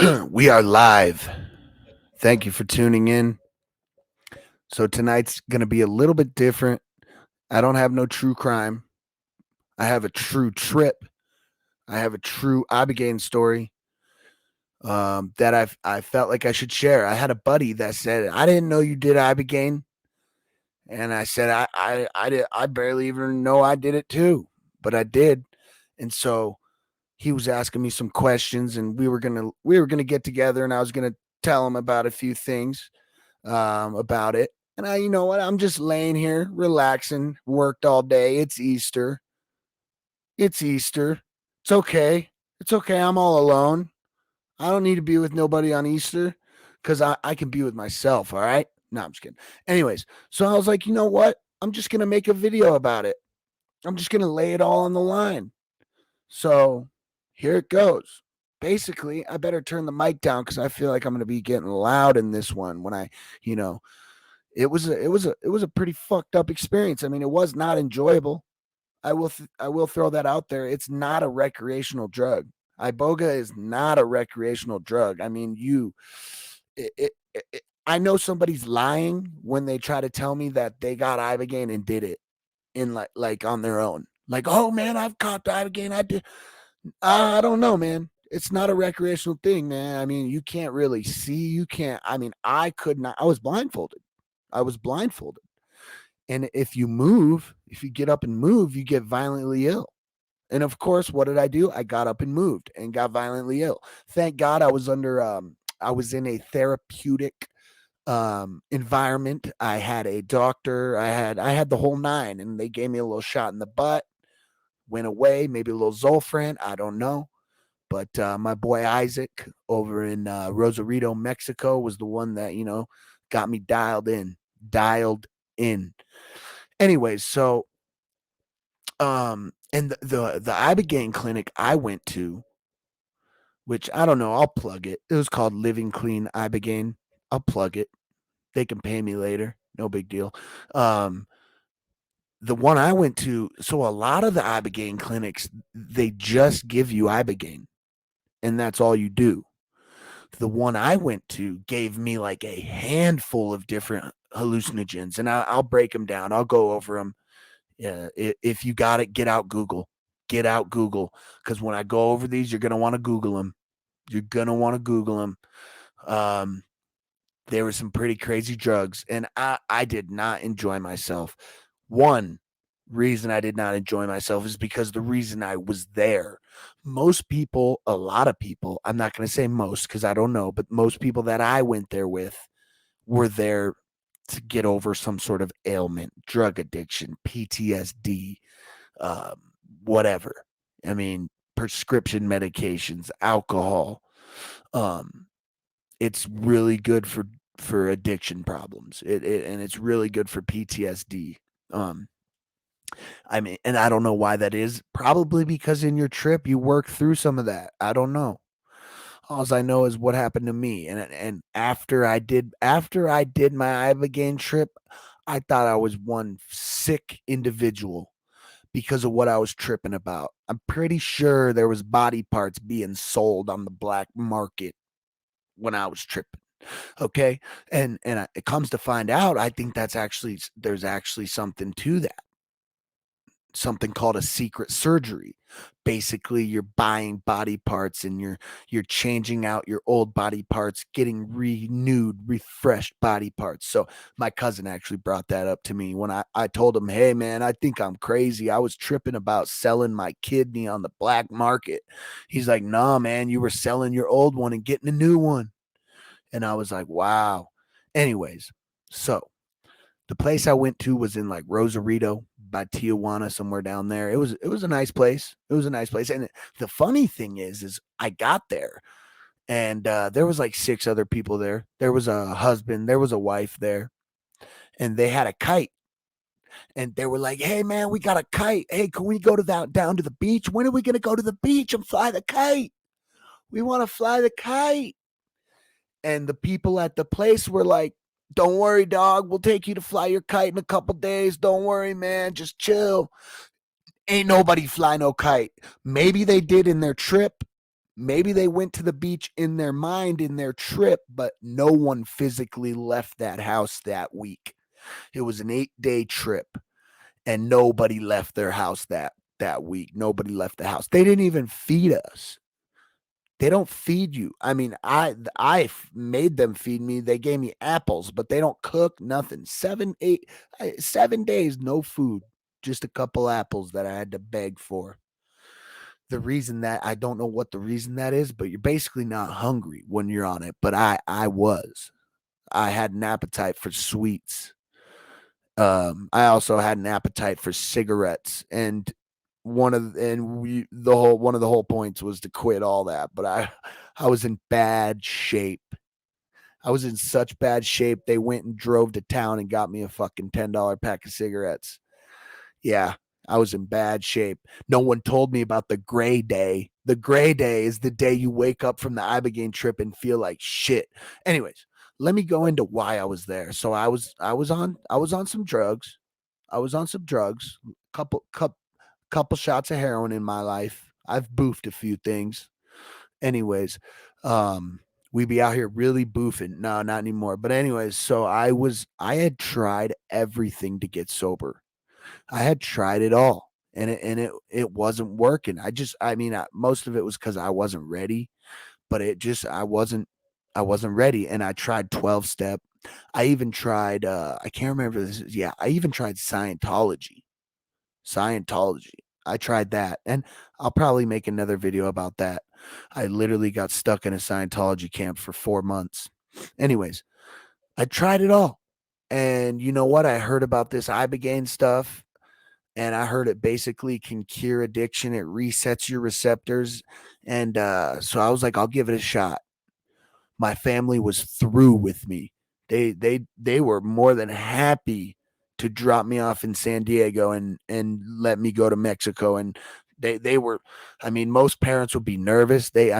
We are live. Thank you for tuning in. So tonight's going to be a little bit different. I don't have no true crime. I have a true trip. I have a true Ibogaine story that I felt like I should share. I had a buddy that said, "I didn't know you did Ibogaine," and I said, I barely even know I did it too, but I did." And so he was asking me some questions, and we were gonna get together, and I was gonna tell him about a few things about it. And you know what? I'm just laying here, relaxing, worked all day. It's Easter. It's Easter. It's okay. It's okay. I'm all alone. I don't need to be with nobody on Easter because I can be with myself. All right. No, I'm just kidding. Anyways, so I was like, you know what? I'm just going to make a video about it. I'm just going to lay it all on the line. So here it goes. Basically, I better turn the mic down because I feel like I'm going to be getting loud in this one when you know, it was a pretty fucked up experience. I mean, it was not enjoyable. I will throw that out there. It's not a recreational drug. Iboga is not a recreational drug. I mean, I know somebody's lying when they try to tell me that they got ibogaine and did it in like on their own. Like, oh man, I've caught ibogaine. I did. I don't know, man. It's not a recreational thing, man. I mean, you can't really see. You can't. I mean, I could not. I was blindfolded. I was blindfolded. And if you get up and move, you get violently ill. And of course, what did I do? I got up and moved and got violently ill. Thank God I was in a therapeutic environment. I had a doctor, I had the whole nine, and they gave me a little shot in the butt, went away, maybe a little Zolfran, I don't know. But my boy Isaac over in Rosarito, Mexico was the one that, got me dialed in. Dialed in. Anyways, so and the ibogaine clinic I went to, which I don't know, I'll plug it. It was called Living Clean Ibogaine. I'll plug it. They can pay me later. No big deal. Um the one I went to, so a lot of the ibogaine clinics, they just give you ibogaine and that's all you do. The one I went to gave me like a handful of different hallucinogens, and I'll break them down. I'll go over them. Yeah, if you got it, get out Google. Get out Google, because when I go over these, you're gonna want to Google them. You're gonna want to Google them. Um, there were some pretty crazy drugs, and I did not enjoy myself. One reason I did not enjoy myself is because the reason I was there. Most people, a lot of people, I'm not going to say most because I don't know, but most people that I went there with were there to get over some sort of ailment, drug addiction, PTSD, um, whatever. I mean, prescription medications, alcohol. Um, it's really good for addiction problems. And it's really good for PTSD. Um, I mean, and I don't know why that is. Probably because in your trip you work through some of that. I don't know. All I know is what happened to me. And after I did my Ibogaine trip, I thought I was one sick individual because of what I was tripping about. I'm pretty sure there was body parts being sold on the black market when I was tripping. Okay, and it comes to find out, I think there's actually something to that. Something called a secret surgery. Basically, you're buying body parts and you're changing out your old body parts, getting renewed, refreshed body parts. So my cousin actually brought that up to me when I told him, hey man, I think I'm crazy. I was tripping about selling my kidney on the black market. He's like, nah, man, you were selling your old one and getting a new one. And I was like, wow. Anyways, so the place I went to was in like Rosarito by Tijuana, somewhere down there. It was a nice place. It was a nice place. And the funny thing is I got there and there was like six other people there. There was a husband, there was a wife there, and they had a kite. And they were like, "Hey man, we got a kite. Hey, can we go to that down to the beach? When are we gonna go to the beach and fly the kite? We want to fly the kite." And the people at the place were like, "Don't worry, dog. We'll take you to fly your kite in a couple days. Don't worry, man. Just chill." Ain't nobody fly no kite. Maybe they did in their trip. Maybe they went to the beach in their mind in their trip, but no one physically left that house that week. It was an 8-day trip, and nobody left their house that week. Nobody left the house. They didn't even feed us. They don't feed you. I mean, I made them feed me. They gave me apples, but they don't cook nothing. 7 days, no food, just a couple apples that I had to beg for. The reason that I don't know what the reason that is, but you're basically not hungry when you're on it. But I was. I had an appetite for sweets. I also had an appetite for cigarettes, and one of the whole points was to quit all that. But I was in bad shape. I was in such bad shape. They went and drove to town and got me a fucking $10 pack of cigarettes. Yeah, I was in bad shape. No one told me about the gray day. The gray day is the day you wake up from the Ibogaine trip and feel like shit. Anyways, let me go into why I was there. So I was on some drugs. I was on some drugs. Couple shots of heroin in my life. I've boofed a few things. Anyways, we be out here really boofing. No, not anymore. But anyways, so I had tried everything to get sober. I had tried it all, and it wasn't working. I mean, most of it was because I wasn't ready, but I wasn't ready, and I tried 12-step. I even tried I can't remember this. Yeah, I even tried Scientology. Scientology. I tried that, and I'll probably make another video about that. I literally got stuck in a Scientology camp for 4 months. Anyways, I tried it all. And you know what? I heard about this Ibogaine stuff, and I heard it basically can cure addiction. It resets your receptors. And so I was like, I'll give it a shot. My family was through with me. They were more than happy to drop me off in San Diego and let me go to Mexico. And they were, I mean, most parents would be nervous. They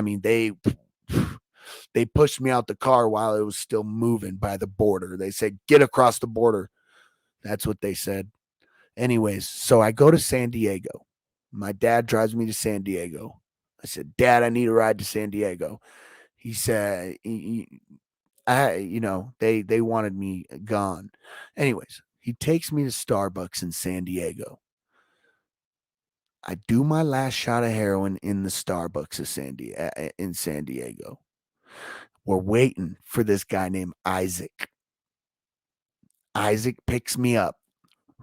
pushed me out the car while it was still moving by the border. They said, "Get across the border." That's what they said. Anyways, so I go to San Diego. My dad drives me to San Diego. I said, "Dad, I need a ride to San Diego." He said, they wanted me gone. Anyways, he takes me to Starbucks in San Diego. I do my last shot of heroin in the Starbucks in San Diego. We're waiting for this guy named Isaac. Isaac picks me up,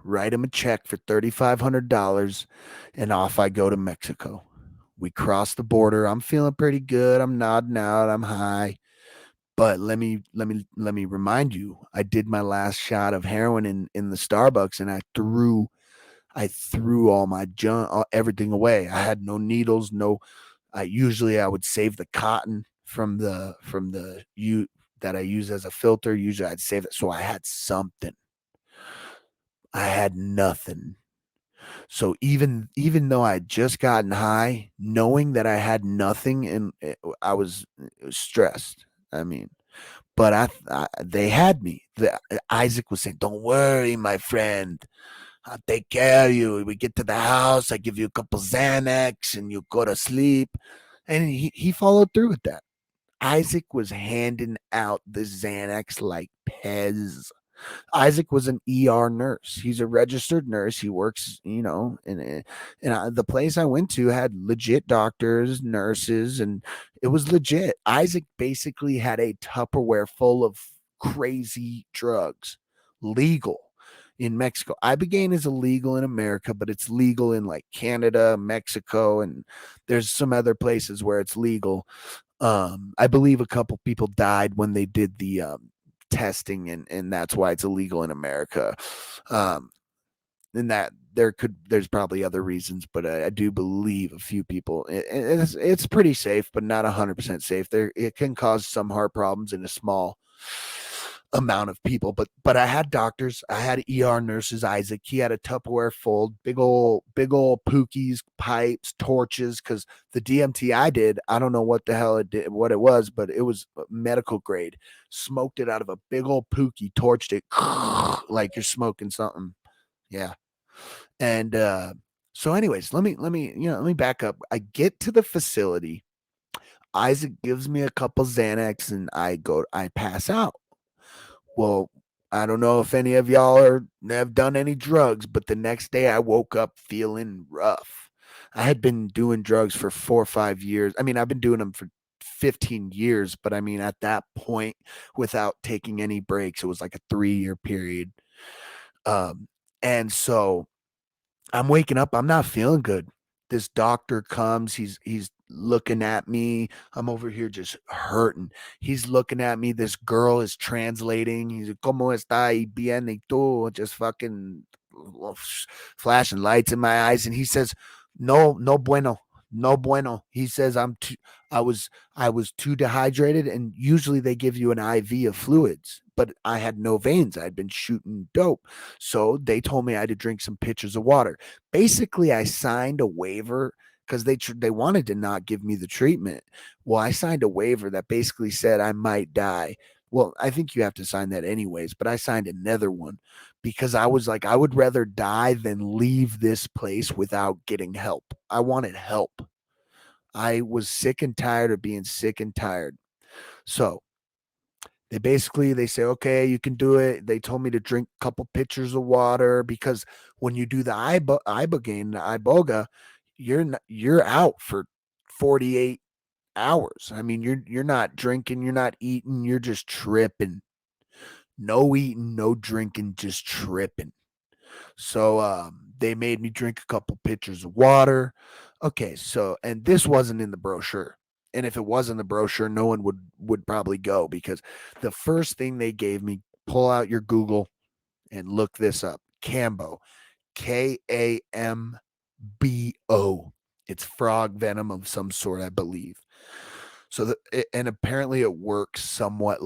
write him a check for $3,500, and off I go to Mexico. We cross the border. I'm feeling pretty good. I'm nodding out. I'm high. But let me remind you, I did my last shot of heroin in the Starbucks, and I threw all my junk, everything away. I had no needles, no. I would save the cotton from the you that I use as a filter. Usually I'd save it, so I had something. I had nothing. So even though I had just gotten high, knowing that I had nothing, and I was stressed. I mean, but they had me. Isaac was saying, "Don't worry, my friend. I'll take care of you. We get to the house. I give you a couple Xanax, and you go to sleep." And he followed through with that. Isaac was handing out the Xanax like Pez. Isaac was an ER nurse. He's a registered nurse. He works, and the place I went to had legit doctors, nurses, and it was legit. Isaac basically had a Tupperware full of crazy drugs, legal in Mexico. Ibogaine is illegal in America, but it's legal in like Canada, Mexico, and there's some other places where it's legal. I believe a couple people died when they did the testing, and that's why it's illegal in America. Um, and that there's probably other reasons, but I do believe a few people. It's pretty safe, but not 100% safe. It can cause some heart problems in a small amount of people, but I had doctors, I had ER nurses. Isaac, he had a Tupperware full, big old pookies, pipes, torches, because the DMT I did, I don't know what the hell what it was, but it was medical grade. Smoked it out of a big old pookie, torched it like you're smoking something. Yeah. And so anyways, let me back up. I get to the facility. Isaac gives me a couple Xanax and I pass out. Well, I don't know if any of y'all have done any drugs, but the next day I woke up feeling rough. I had been doing drugs for 4 or 5 years. I mean, I've been doing them for 15 years, but I mean, at that point, without taking any breaks, it was like a 3 year period. Um, and so I'm waking up. I'm not feeling good. This doctor comes. He's looking at me. I'm over here just hurting. He's looking at me. This girl is translating. He's like, "Cómo está? Y bien y tú?" Just fucking flashing lights in my eyes. And he says, "No, no bueno, no bueno." He says, I was, I was too dehydrated, and usually they give you an IV of fluids, but I had no veins. I'd been shooting dope, so they told me I had to drink some pitchers of water. Basically, I signed a waiver because they wanted to not give me the treatment. Well, I signed a waiver that basically said I might die. Well, I think you have to sign that anyways, but I signed another one because I was like, I would rather die than leave this place without getting help. I wanted help. I was sick and tired of being sick and tired. So they say, okay, you can do it. They told me to drink a couple pitchers of water because when you do the ibogaine, the iboga, you're out for 48 hours. I mean, you're not drinking, you're not eating, you're just tripping. No eating, no drinking, just tripping. So they made me drink a couple pitchers of water. Okay, so and this wasn't in the brochure. And if it was in the brochure, no one would probably go because the first thing they gave me, pull out your Google and look this up. KAMBO. KAMBO. It's frog venom of some sort, I believe. So and apparently it works somewhat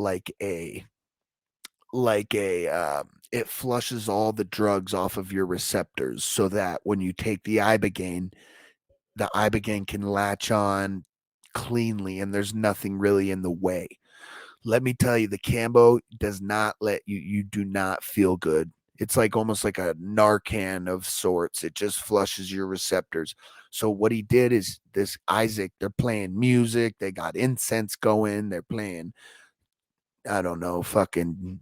it flushes all the drugs off of your receptors so that when you take the ibogaine can latch on cleanly and there's nothing really in the way. Let me tell you, the Cambo does not let you do not feel good. It's like almost like a Narcan of sorts. It just flushes your receptors. So what he did is this Isaac, they're playing music, they got incense going, they're playing, I don't know, fucking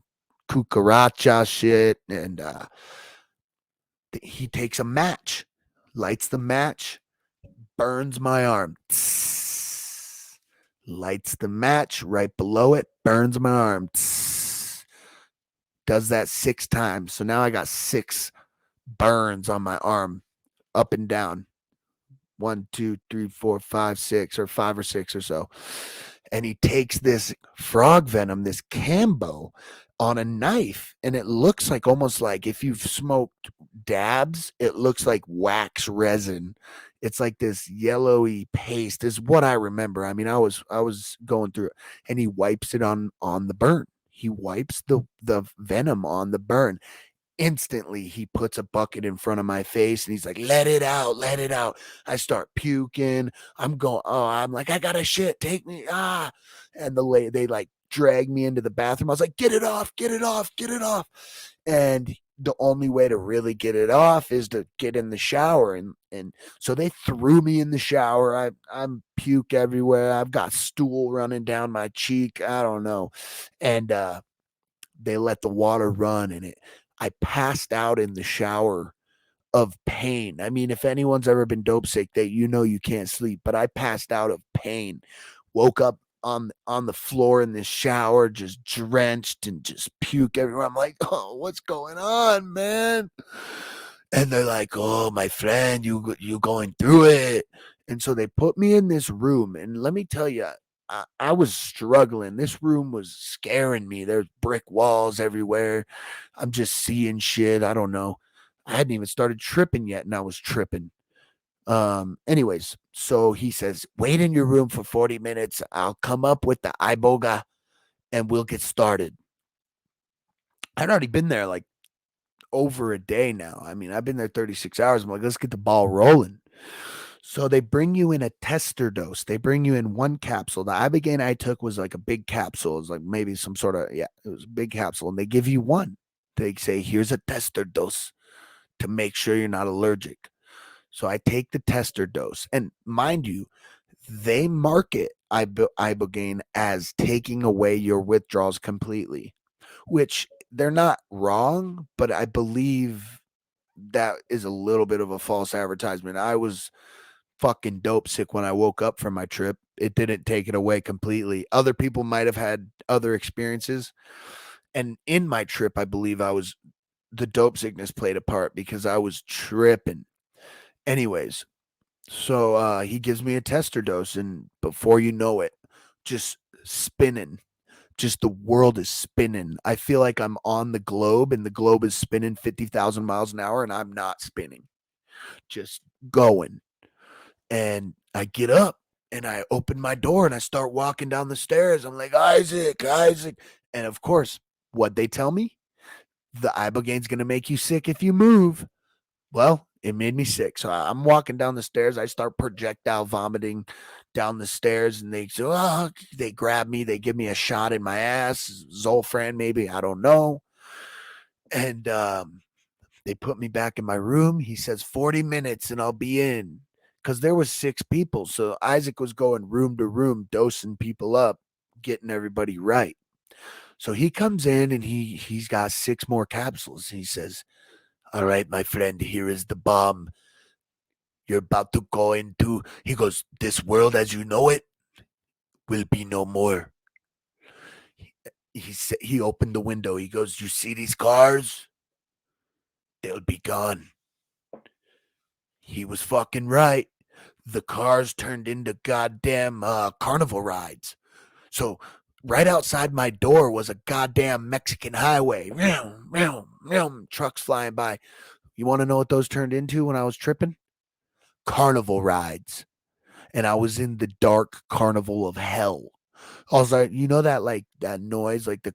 cucaracha shit, and he takes a match, lights the match, burns my arm. Tss, lights the match right below it, burns my arm. Tss, does that 6 times. So now I got 6 burns on my arm, up and down. 1, 2, 3, 4, 5, 6, or 5 or 6 or so. And he takes this frog venom, this Cambo, on a knife, and it looks like almost like if you've smoked dabs, it looks like wax resin. It's like this yellowy paste, is what I remember. I mean, I was going through it, and he wipes it on the burn. He wipes the venom on the burn. Instantly he puts a bucket in front of my face and he's like, let it out, let it out. I start puking. I'm like, I gotta shit, take me. And they like drag me into the bathroom. I was like, get it off, get it off, get it off. And the only way to really get it off is to get in the shower. And so they threw me in the shower. I'm puke everywhere. I've got stool running down my cheek. I don't know. And they let the water run and it I passed out in the shower of pain. I mean, if anyone's ever been dope sick, you can't sleep, but I passed out of pain. Woke up on the floor in this shower, just drenched and just puke everywhere. I'm like, oh, what's going on, man? And they're like, oh, my friend, you going through it. And so they put me in this room, and let me tell you, I was struggling. This room was scaring me. There's brick walls everywhere. I'm just seeing shit. I don't know. I hadn't even started tripping yet, and I was tripping. Anyways, so he says, wait in your room for 40 minutes. I'll come up with the iboga and we'll get started. I'd already been there like over a day now. I mean, I've been there 36 hours. I'm like, let's get the ball rolling. So they bring you in a tester dose. They bring you in one capsule. The ibogaine I took was like a big capsule. It was like maybe some sort of, yeah, it was a big capsule. And they give you one. They say, here's a tester dose to make sure you're not allergic. So I take the tester dose. And mind you, they market ibogaine as taking away your withdrawals completely, which they're not wrong, but I believe that is a little bit of a false advertisement. I was fucking dope sick when I woke up from my trip. It didn't take it away completely. Other people might have had other experiences. And in my trip, I believe the dope sickness played a part because I was tripping. Anyways, so he gives me a tester dose, and before you know it, just spinning. Just the world is spinning. I feel like I'm on the globe, and the globe is spinning 50,000 miles an hour, and I'm not spinning, just going. And I get up and I open my door and I start walking down the stairs. I'm like, Isaac, Isaac. And of course, what they tell me, the ibogaine's going to make you sick if you move. Well, it made me sick. So I'm walking down the stairs. I start projectile vomiting down the stairs, and they grab me. They give me a shot in my ass, Zolfran maybe, I don't know. And they put me back in my room. He says 40 minutes and I'll be in. Because there was 6 people. So Isaac was going room to room, dosing people up, getting everybody right. So he comes in and he's got 6 more capsules. He says, all right, my friend, here is the bomb you're about to go into. He goes, this world as you know it will be no more. He opened the window. He goes, you see these cars? They'll be gone. He was fucking right. The cars turned into goddamn carnival rides. So right outside my door was a goddamn Mexican highway. Trucks flying by. You want to know what those turned into when I was tripping? Carnival rides. And I was in the dark carnival of hell. I was like, you know that like that noise, like the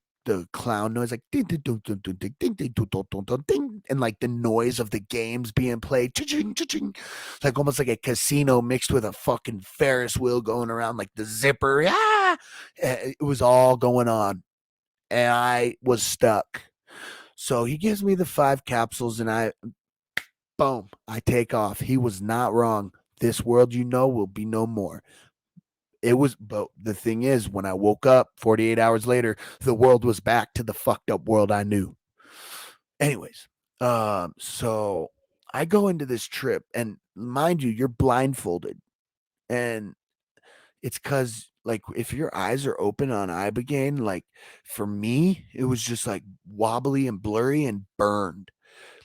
clown noise, like ding ding ding ding ding ding ding ding ding ding ding, and like the noise of the games being played, cha-ching, cha-ching, like almost like a casino mixed with a fucking Ferris wheel going around, like the zipper. Ah, it was all going on, and I was stuck. So he gives me the 5 capsules, and boom, I take off. He was not wrong. This world, will be no more. But the thing is, when I woke up 48 hours later, the world was back to the fucked up world I knew. Anyways, so I go into this trip, and mind you, you're blindfolded, and it's because like if your eyes are open on ibogaine, like for me, it was just like wobbly and blurry and burned.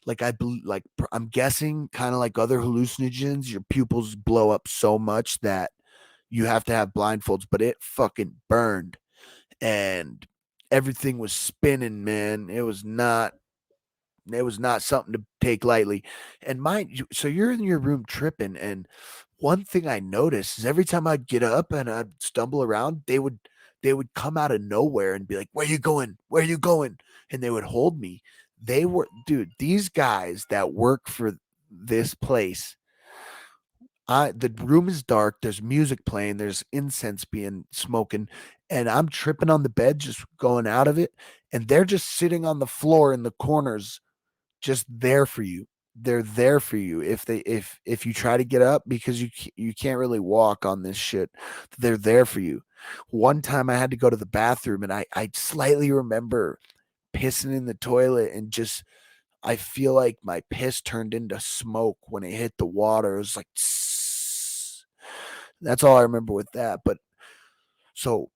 Like I'm guessing, kind of like other hallucinogens, your pupils blow up so much that you have to have blindfolds, but it fucking burned and everything was spinning, man. It was not something to take lightly. And mind you, so you're in your room tripping, and one thing I noticed is every time I'd get up and I'd stumble around, they would come out of nowhere and be like, "Where you going? Where you going?" And they would hold me. Dude, these guys that work for this place, the room is dark, there's music playing, there's incense being smoking, and I'm tripping on the bed, just going out of it, and they're just sitting on the floor in the corners, just there for you. They're there for you if you try to get up because you can't really walk on this shit. They're there for you. One time I had to go to the bathroom, and I slightly remember pissing in the toilet, and just I feel like my piss turned into smoke when it hit the water. It was like that's all I remember with that. But so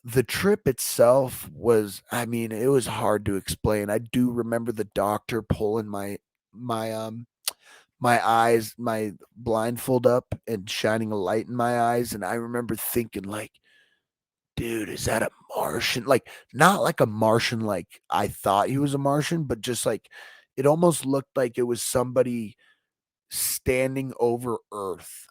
the trip itself was, I mean, it was hard to explain. I do remember the doctor pulling my my eyes, my blindfold up and shining a light in my eyes, and I remember thinking like, dude, is that a Martian? Like not like a Martian like I thought he was a Martian, but just like it almost looked like it was somebody standing over Earth,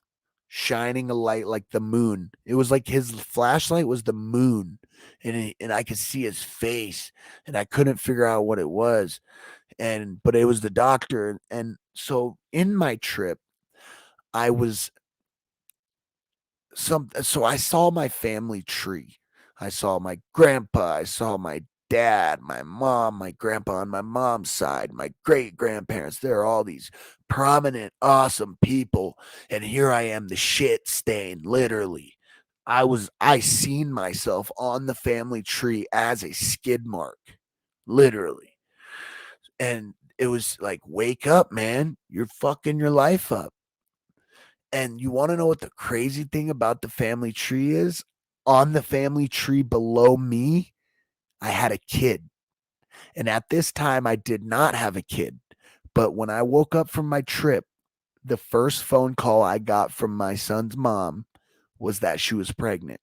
shining a light like the moon. It was like his flashlight was the moon, and I could see his face, and I couldn't figure out what it was. But it was the doctor, and so in my trip, I was so I saw my family tree. I saw my grandpa. I saw my dad, my mom, my grandpa on my mom's side, my great grandparents. There are all these prominent, awesome people. And here I am, the shit stain, literally. I seen myself on the family tree as a skid mark, literally. And it was like, wake up, man. You're fucking your life up. And you want to know what the crazy thing about the family tree is? On the family tree below me, I had a kid. And at this time, I did not have a kid. But when I woke up from my trip, the first phone call I got from my son's mom was that she was pregnant.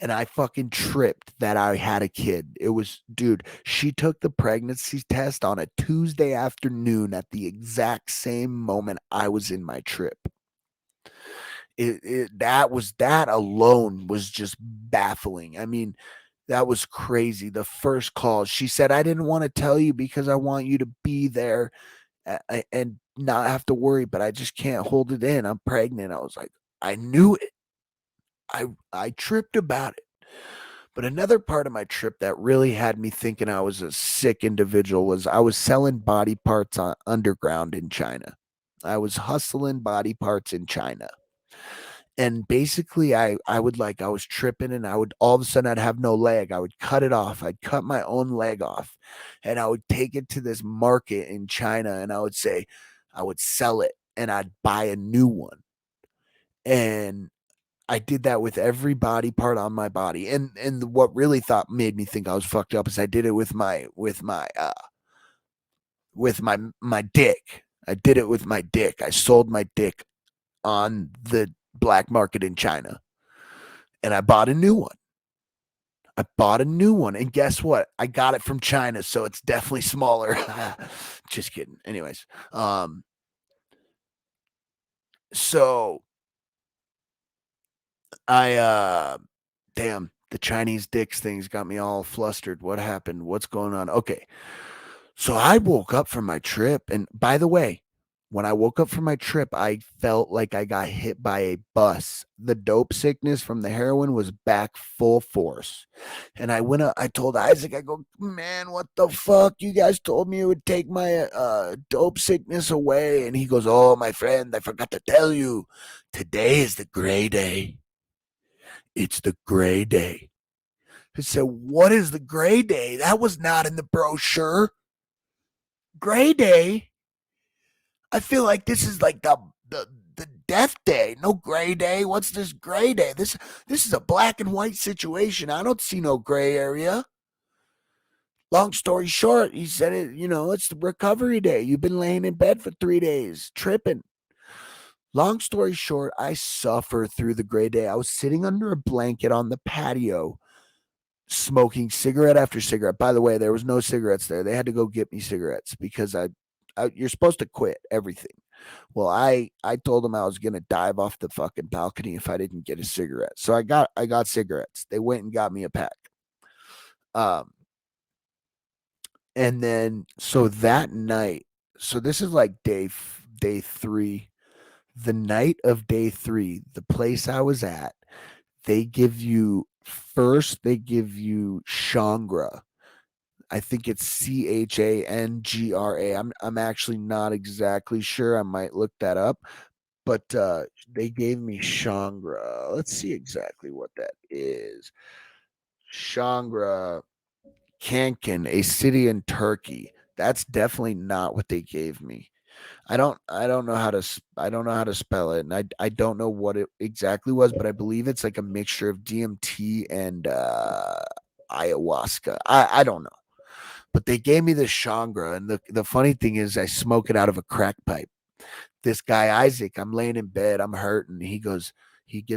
And I fucking tripped that I had a kid. It was, dude, she took the pregnancy test on a Tuesday afternoon at the exact same moment I was in my trip. That alone was just baffling. I mean, that was crazy. The first call, she said, I didn't want to tell you because I want you to be there and not have to worry, but I just can't hold it in. I'm pregnant. I was like, I knew it. I tripped about it. But another part of my trip that really had me thinking I was a sick individual was I was selling body parts on underground in China. I was hustling body parts in China. And basically I was tripping and I would all of a sudden I'd have no leg. I would cut it off. I'd cut my own leg off and I would take it to this market in China and I would say I would sell it and I'd buy a new one. And I did that with every body part on my body. And what really thought made me think I was fucked up is I did it with my dick. I did it with my dick. I sold my dick on the black market in China. And I bought a new one. I bought a new one. And guess what? I got it from China, so it's definitely smaller. Just kidding. Anyways, so damn, the Chinese dicks things got me all flustered. What happened? What's going on? Okay. So I woke up from my trip. And by the way, when I woke up from my trip, I felt like I got hit by a bus. The dope sickness from the heroin was back full force. And I went up, I told Isaac, I go, man, what the fuck? You guys told me it would take my dope sickness away. And he goes, oh, my friend, I forgot to tell you. Today is the gray day. It's the gray day. I said, what is the gray day? That was not in the brochure. Gray day? I feel like this is like the death day. No gray day. What's this gray day? This is a black and white situation. I don't see no gray area. Long story short, he said it, it's the recovery day. You've been laying in bed for 3 days, tripping. Long story short, I suffer through the gray day. I was sitting under a blanket on the patio, smoking cigarette after cigarette. By the way, there was no cigarettes there. They had to go get me cigarettes because you're supposed to quit everything. Well, I told them I was gonna dive off the fucking balcony if I didn't get a cigarette. So I got cigarettes. They went and got me a pack. Um, and then so that night, so this is like day 3. The night of day 3, the place I was at, they give you Shangra. I think it's CHANGRA. I'm actually not exactly sure. I might look that up. But they gave me Shangra. Let's see exactly what that is. Shangra, Kankan, a city in Turkey. That's definitely not what they gave me. I don't know how to spell it, and I don't know what it exactly was, but I believe it's like a mixture of DMT and ayahuasca. I don't know, but they gave me the Shangra, and the funny thing is, I smoke it out of a crack pipe. This guy Isaac, I'm laying in bed, I'm hurting. He gives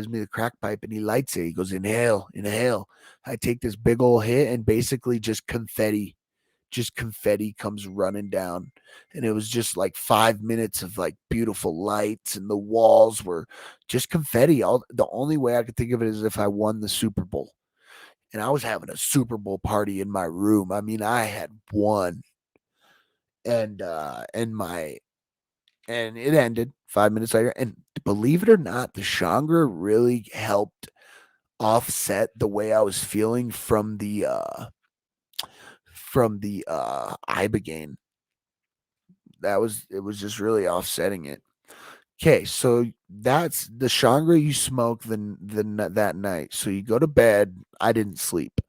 me the crack pipe and he lights it. He goes, inhale, inhale. I take this big old hit and basically just confetti comes running down. And it was just like 5 minutes of like beautiful lights and the walls were just confetti. The only way I could think of it is if I won the Super Bowl. And I was having a Super Bowl party in my room. I mean, I had won. And it ended 5 minutes later. And believe it or not, the Shangra really helped offset the way I was feeling from from the ibogaine. It was just really offsetting it. Okay, so that's the Shangri you smoke that night. So you go to bed. I didn't sleep.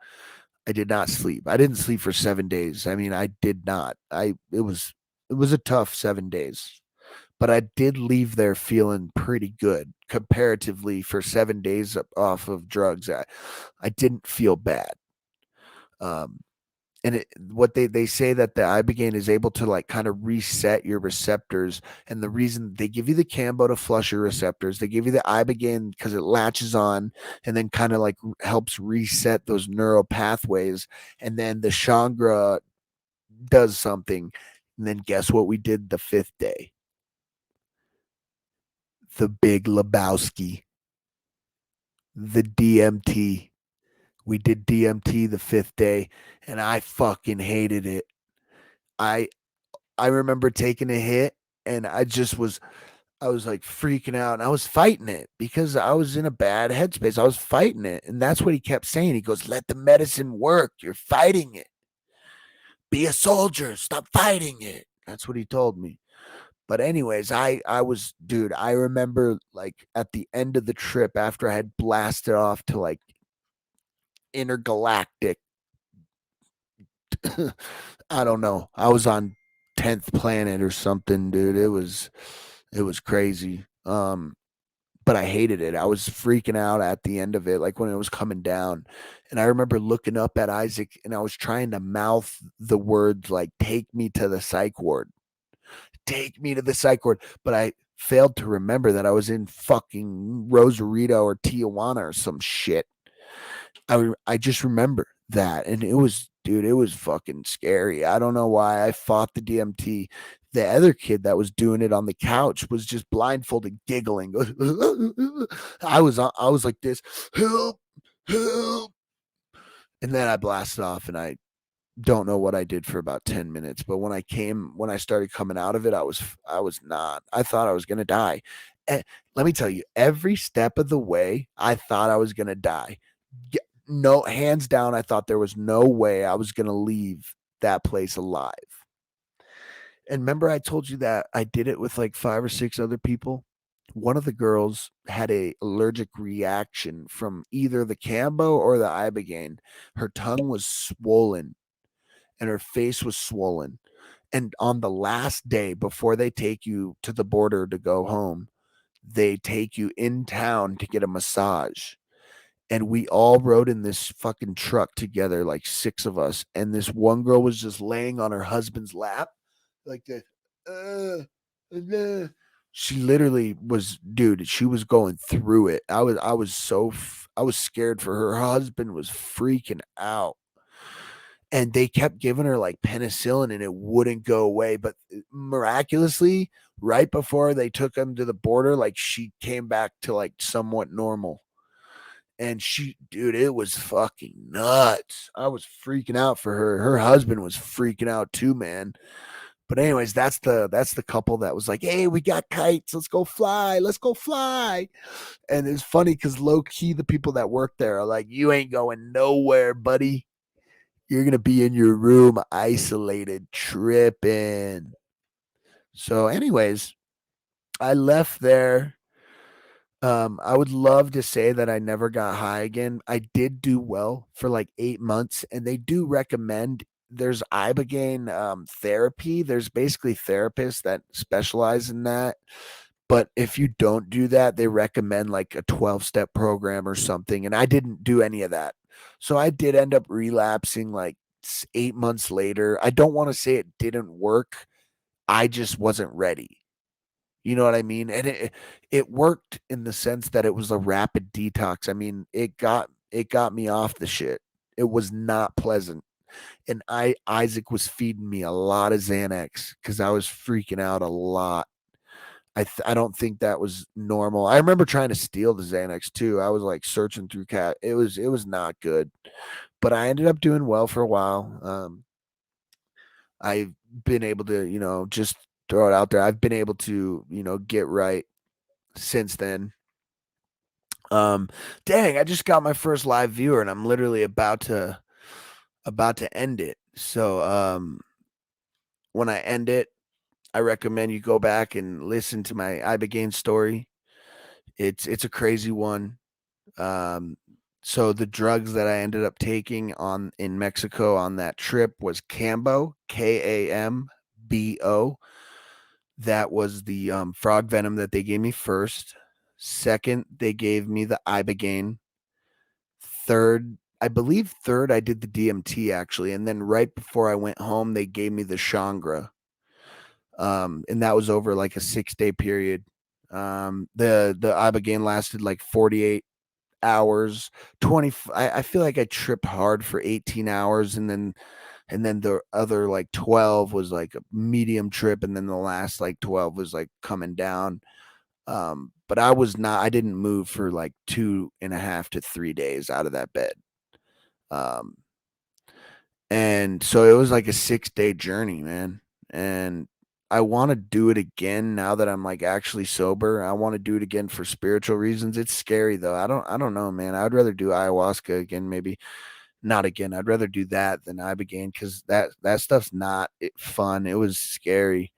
I did not sleep. I didn't sleep for 7 days. I mean, I did not. It was a tough 7 days, but I did leave there feeling pretty good comparatively for 7 days off of drugs. I didn't feel bad. Um, and what they say that the ibogaine is able to like kind of reset your receptors, and the reason they give you the kambo to flush your receptors, they give you the ibogaine because it latches on and then kind of like helps reset those neural pathways, and then the shangra does something, and then guess what we did the fifth day? The Big Lebowski, the DMT. We did DMT the fifth day, and I fucking hated it. I I remember taking a hit, and I was like freaking out, and I was fighting it because I was in a bad headspace. I was fighting it, and that's what he kept saying. He goes, "Let the medicine work. You're fighting it. Be a soldier. Stop fighting it." That's what he told me. But anyways, I was, dude, I remember like at the end of the trip after I had blasted off to like intergalactic I don't know. I was on 10th planet or something, dude. It was crazy. But I hated it. I was freaking out at the end of it, like when it was coming down. And I remember looking up at Isaac and I was trying to mouth the words like take me to the psych ward. Take me to the psych ward. But I failed to remember that I was in fucking Rosarito or Tijuana or some shit. I just remember that, and it was, dude, it was fucking scary. I don't know why I fought the DMT. The other kid that was doing it on the couch was just blindfolded, giggling. I was like this, help, help, and then I blasted off, and I don't know what I did for about 10 minutes. But when I started coming out of it, I was not. I thought I was gonna die. And let me tell you, every step of the way, I thought I was gonna die. No, hands down, I thought there was no way I was gonna leave that place alive. And remember, I told you that I did it with like 5 or 6 other people. One of the girls had a allergic reaction from either the Cambo or the Ibogaine. Her tongue was swollen and her face was swollen. And on the last day before they take you to the border to go home, they take you in town to get a massage. And we all rode in this fucking truck together, like 6 of us. And this one girl was just laying on her husband's lap, like this. She literally was, dude. She was going through it. I was scared for her. Her husband was freaking out, and they kept giving her like penicillin, and it wouldn't go away. But miraculously, right before they took him to the border, like she came back to like somewhat normal. And she, dude, it was fucking nuts. I was freaking out for her. Her husband was freaking out too, man. But anyways, that's the couple that was like, "Hey, we got kites. Let's go fly. Let's go fly." And it's funny because low key, the people that work there are like, "You ain't going nowhere, buddy. You're gonna be in your room, isolated, tripping." So, anyways, I left there. I would love to say that I never got high again. I did do well for like 8 months, and they do recommend there's ibogaine therapy. There's basically therapists that specialize in that. But if you don't do that, they recommend like a 12-step program or something. And I didn't do any of that. So I did end up relapsing like 8 months later. I don't want to say it didn't work. I just wasn't ready. You know what I mean? And it worked in the sense that it was a rapid detox. I mean, it got me off the shit. It was not pleasant. And Isaac was feeding me a lot of Xanax because I was freaking out a lot. I don't think that was normal. I remember trying to steal the Xanax too. I was like searching through cat. It was not good. But I ended up doing well for a while. I've been able to, just throw it out there. I've been able to, get right since then. Um, Dang, I just got my first live viewer, and I'm literally about to about to end it. So when I end it, I recommend you go back and listen to my Ibogaine story. It's a crazy one. Um, so the drugs that I ended up taking on in Mexico on that trip was KAMBO, KAMBO. That was the frog venom that they gave me first. Second, they gave me the Ibogaine. Third, I believe third, I did the DMT actually, and then right before I went home, they gave me the Shangra, and that was over like a 6 day period. The Ibogaine lasted like 48 hours. 20. I feel like I tripped hard for 18 hours, and then the other like 12 was like a medium trip, and then the last like 12 was like coming down. But I didn't move for like 2.5 to 3 days out of that bed. Um, and so it was like a 6 day journey, man. And I want to do it again now that I'm like actually sober. I want to do it again for spiritual reasons. It's scary though. I don't know, man. I'd rather do ayahuasca again, maybe not again. I'd rather do that than ibogaine because that stuff's not fun. It was scary.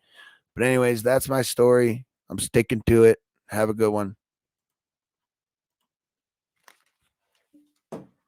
But anyways, that's my story. I'm sticking to it. Have a good one.